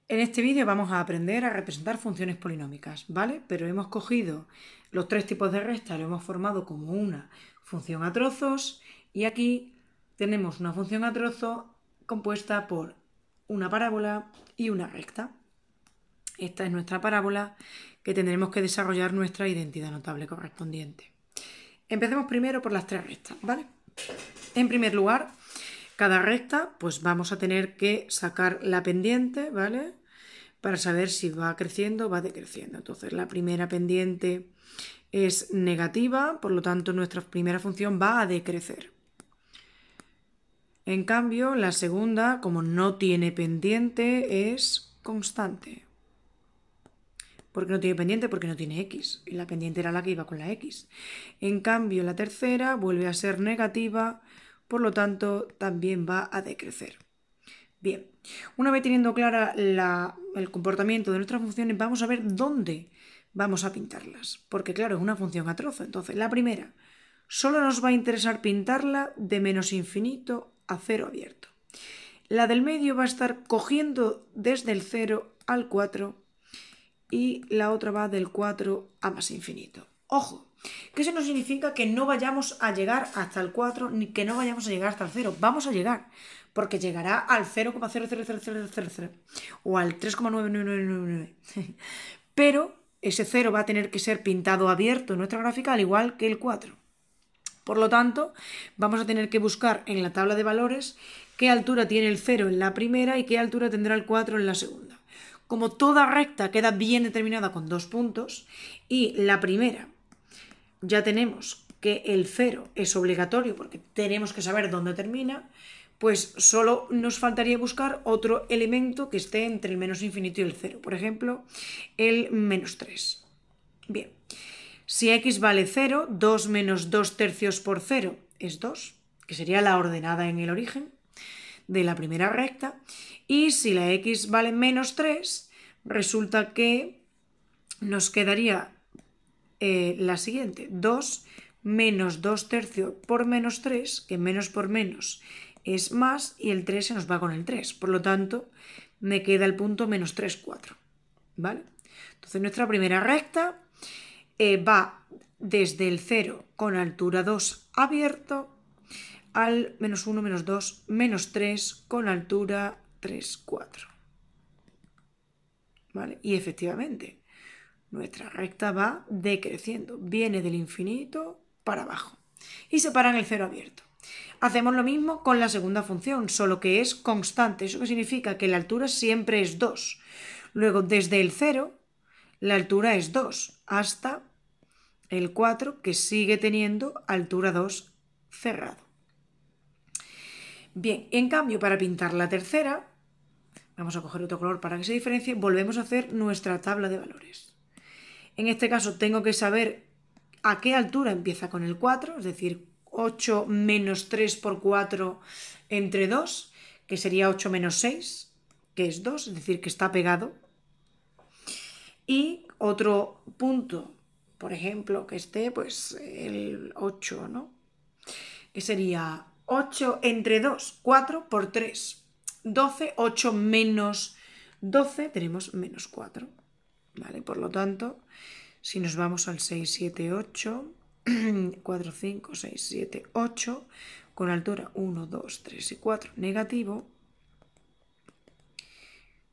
En este vídeo vamos a aprender a representar funciones polinómicas, ¿vale? Pero hemos cogido los tres tipos de resta, lo hemos formado como una función a trozos y aquí tenemos una función a trozos compuesta por una parábola y una recta. Esta es nuestra parábola que tendremos que desarrollar nuestra identidad notable correspondiente. Empecemos primero por las tres rectas, ¿vale? En primer lugar, cada recta, pues vamos a tener que sacar la pendiente, ¿vale? Para saber si va creciendo o va decreciendo. Entonces, la primera pendiente es negativa, por lo tanto, nuestra primera función va a decrecer. En cambio, la segunda, como no tiene pendiente, es constante. ¿Por qué no tiene pendiente? Porque no tiene x. Y la pendiente era la que iba con la x. En cambio, la tercera vuelve a ser negativa, por lo tanto, también va a decrecer. Bien, una vez teniendo clara el comportamiento de nuestras funciones, vamos a ver dónde vamos a pintarlas. Porque claro, es una función a trozo. Entonces, la primera, solo nos va a interesar pintarla de menos infinito a cero abierto. La del medio va a estar cogiendo desde el 0 al 4 y la otra va del 4 a más infinito. Ojo, que eso no significa que no vayamos a llegar hasta el 4 ni que no vayamos a llegar hasta el 0. Vamos a llegar, porque llegará al 0,00000 o al 3,9999. Pero ese 0 va a tener que ser pintado abierto en nuestra gráfica al igual que el 4. Por lo tanto, vamos a tener que buscar en la tabla de valores qué altura tiene el 0 en la primera y qué altura tendrá el 4 en la segunda. Como toda recta queda bien determinada con 2 puntos y la primera ya tenemos que el 0 es obligatorio porque tenemos que saber dónde termina, pues solo nos faltaría buscar otro elemento que esté entre el menos infinito y el 0. Por ejemplo, el menos 3. Bien, si x vale 0, 2 menos 2 tercios por 0 es 2, que sería la ordenada en el origen de la primera recta. Y si la x vale menos 3, resulta que nos quedaría la siguiente, 2 menos 2 tercios por menos 3, que menos por menos es más, y el 3 se nos va con el 3. Por lo tanto, me queda el punto menos 3, 4. ¿Vale? Entonces, nuestra primera recta va desde el 0 con altura 2 abierto al menos 1, menos 2, menos 3 con altura 3, 4. ¿Vale? Y efectivamente, nuestra recta va decreciendo, viene del infinito para abajo y se para en el 0 abierto. Hacemos lo mismo con la segunda función, solo que es constante. ¿Eso qué significa? Que la altura siempre es 2. Luego, desde el 0, la altura es 2 hasta el 4, que sigue teniendo altura 2 cerrado. Bien, en cambio, para pintar la tercera, vamos a coger otro color para que se diferencie, volvemos a hacer nuestra tabla de valores. En este caso tengo que saber a qué altura empieza con el 4, es decir, 8 menos 3 por 4 entre 2, que sería 8 menos 6, que es 2, es decir, que está pegado. Y otro punto, por ejemplo, que esté pues el 8, ¿no? Que sería 8 entre 2, 4 por 3, 12, 8 menos 12, tenemos menos 4. ¿Vale? Por lo tanto, si nos vamos al 6, 7, 8, 4, 5, 6, 7, 8, con altura 1, 2, 3 y 4 negativo,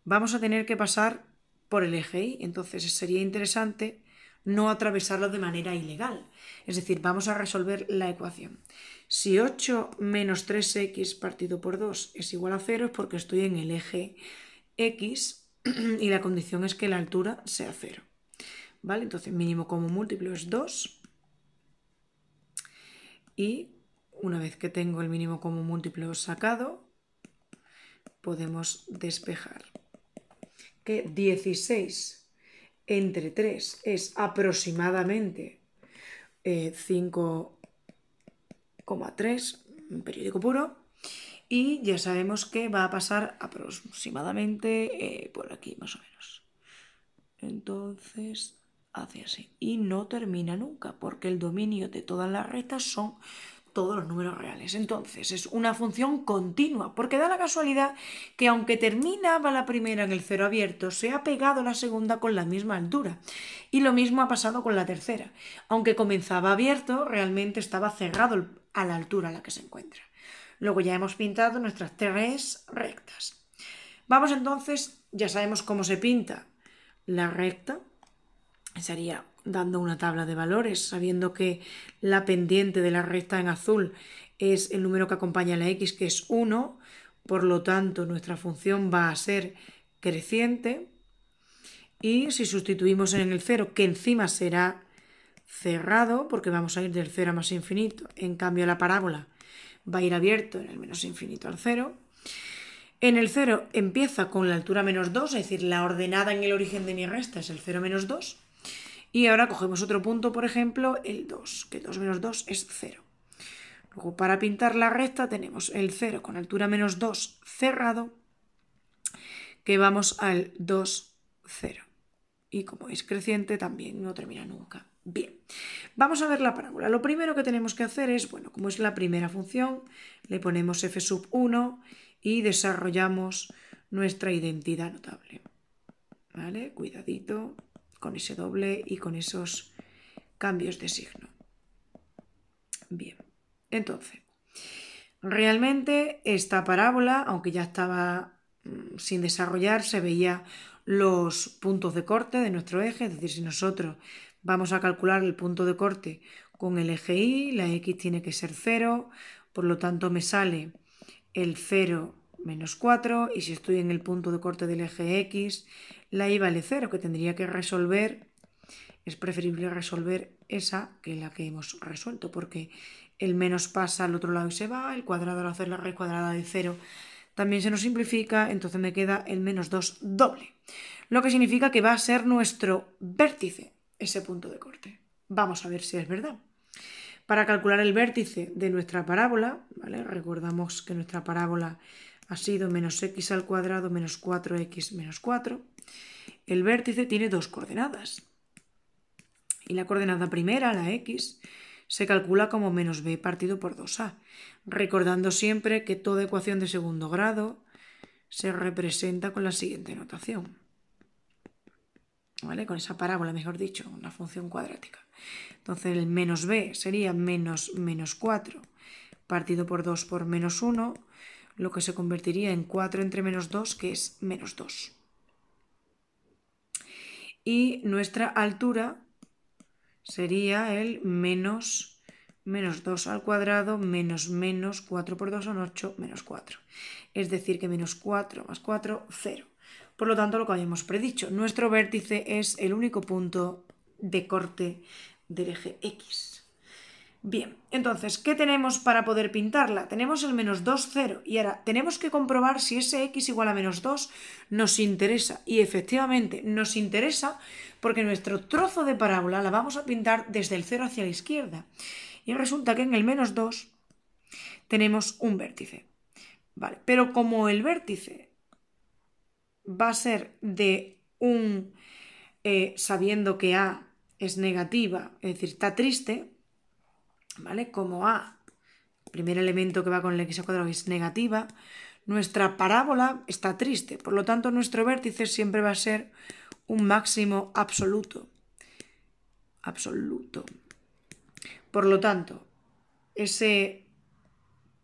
vamos a tener que pasar por el eje Y. Entonces sería interesante no atravesarlo de manera ilegal. Es decir, vamos a resolver la ecuación. Si 8 menos 3x partido por 2 es igual a 0, es porque estoy en el eje X y la condición es que la altura sea 0. ¿Vale? Entonces mínimo común múltiplo es 2 y una vez que tengo el mínimo común múltiplo sacado, podemos despejar que 16 entre 3 es aproximadamente 5,3, un periódico puro, y ya sabemos que va a pasar aproximadamente por aquí más o menos. Entonces hace así y no termina nunca porque el dominio de todas las rectas son todos los números reales. Entonces, es una función continua, porque da la casualidad que aunque terminaba la primera en el cero abierto, se ha pegado la segunda con la misma altura. Y lo mismo ha pasado con la tercera. Aunque comenzaba abierto, realmente estaba cerrado a la altura a la que se encuentra. Luego ya hemos pintado nuestras tres rectas. Vamos entonces, ya sabemos cómo se pinta la recta. Sería dando una tabla de valores, sabiendo que la pendiente de la recta en azul es el número que acompaña a la x, que es 1, por lo tanto nuestra función va a ser creciente, y si sustituimos en el 0, que encima será cerrado, porque vamos a ir del 0 a más infinito, en cambio la parábola va a ir abierto en el menos infinito al 0. En el 0 empieza con la altura menos 2, es decir, la ordenada en el origen de mi recta es el 0 menos 2. Y ahora cogemos otro punto, por ejemplo, el 2, que 2 menos 2 es 0. Luego, para pintar la recta tenemos el 0 con altura menos 2 cerrado, que vamos al 2, 0. Y como es creciente, también no termina nunca. Bien, vamos a ver la parábola. Lo primero que tenemos que hacer es, bueno, como es la primera función, le ponemos f sub 1 y desarrollamos nuestra identidad notable. ¿Vale? Cuidadito con ese doble y con esos cambios de signo. Bien, entonces, realmente esta parábola, aunque ya estaba sin desarrollar, se veía los puntos de corte de nuestro eje, es decir, si nosotros vamos a calcular el punto de corte con el eje Y, la x tiene que ser 0, por lo tanto me sale el 0 menos 4, y si estoy en el punto de corte del eje X, la y vale 0, que tendría que resolver, es preferible resolver esa que la que hemos resuelto, porque el menos pasa al otro lado y se va, el cuadrado al hacer la raíz cuadrada de 0 también se nos simplifica, entonces me queda el menos 2 doble, lo que significa que va a ser nuestro vértice ese punto de corte. Vamos a ver si es verdad. Para calcular el vértice de nuestra parábola, ¿vale? Recordamos que nuestra parábola ha sido menos x al cuadrado menos 4x menos 4. El vértice tiene dos coordenadas. Y la coordenada primera, la x, se calcula como menos b partido por 2a, recordando siempre que toda ecuación de segundo grado se representa con la siguiente notación. ¿Vale? Con esa parábola, mejor dicho, una función cuadrática. Entonces el menos b sería menos 4 partido por 2 por menos 1, lo que se convertiría en 4 entre menos 2, que es menos 2. Y nuestra altura sería el menos 2 al cuadrado menos 4 por 2 son 8 menos 4. Es decir, que menos 4 más 4, 0. Por lo tanto, lo que habíamos predicho, nuestro vértice es el único punto de corte del eje X. Bien, entonces, ¿qué tenemos para poder pintarla? Tenemos el menos 2, 0. Y ahora tenemos que comprobar si ese x igual a menos 2 nos interesa. Y efectivamente nos interesa porque nuestro trozo de parábola la vamos a pintar desde el 0 hacia la izquierda. Y resulta que en el menos 2 tenemos un vértice. Vale, pero como el vértice va a ser de un, sabiendo que A es negativa, es decir, está triste, ¿vale? Como A, el primer elemento que va con el x al cuadrado es negativa, nuestra parábola está triste, por lo tanto nuestro vértice siempre va a ser un máximo absoluto. Por lo tanto, ese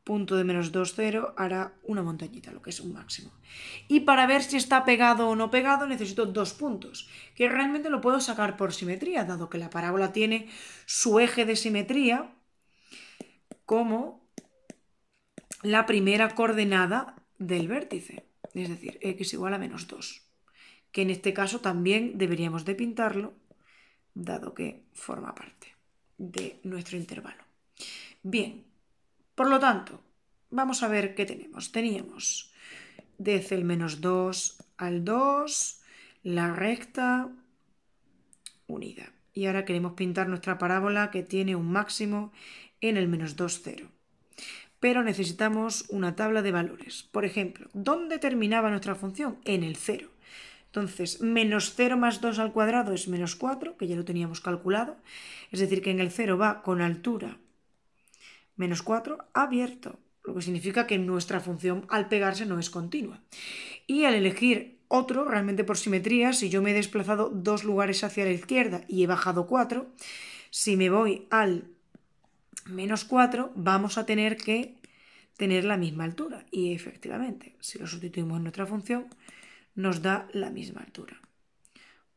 punto de menos 2, 0 hará una montañita, lo que es un máximo. Y para ver si está pegado o no pegado necesito dos puntos, que realmente lo puedo sacar por simetría, dado que la parábola tiene su eje de simetría como la primera coordenada del vértice, es decir, x igual a menos 2, que en este caso también deberíamos de pintarlo, dado que forma parte de nuestro intervalo. Bien, por lo tanto, vamos a ver qué tenemos. Teníamos desde el menos 2 al 2, la recta unida. Y ahora queremos pintar nuestra parábola que tiene un máximo en el menos 2, 0. Pero necesitamos una tabla de valores. Por ejemplo, ¿dónde terminaba nuestra función? En el 0. Entonces, menos 0 más 2 al cuadrado es menos 4, que ya lo teníamos calculado. Es decir, que en el 0 va con altura menos 4 abierto, lo que significa que nuestra función al pegarse no es continua. Y al elegir otro, realmente por simetría, si yo me he desplazado 2 lugares hacia la izquierda y he bajado 4, si me voy al menos 4, vamos a tener que tener la misma altura. Y efectivamente, si lo sustituimos en nuestra función, nos da la misma altura.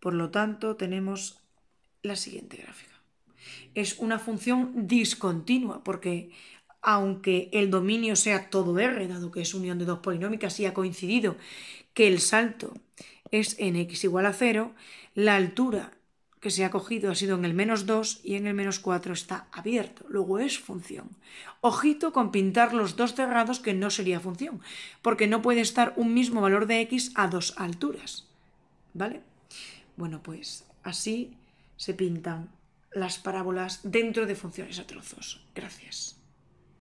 Por lo tanto, tenemos la siguiente gráfica. Es una función discontinua porque aunque el dominio sea todo R, dado que es unión de dos polinómicas y ha coincidido que el salto es en x igual a 0, la altura que se ha cogido ha sido en el menos 2 y en el menos 4 está abierto, luego es función. Ojito con pintar los dos cerrados, que no sería función, porque no puede estar un mismo valor de x a dos alturas, ¿vale? Bueno, pues así se pintan las parábolas dentro de funciones a trozos. Gracias.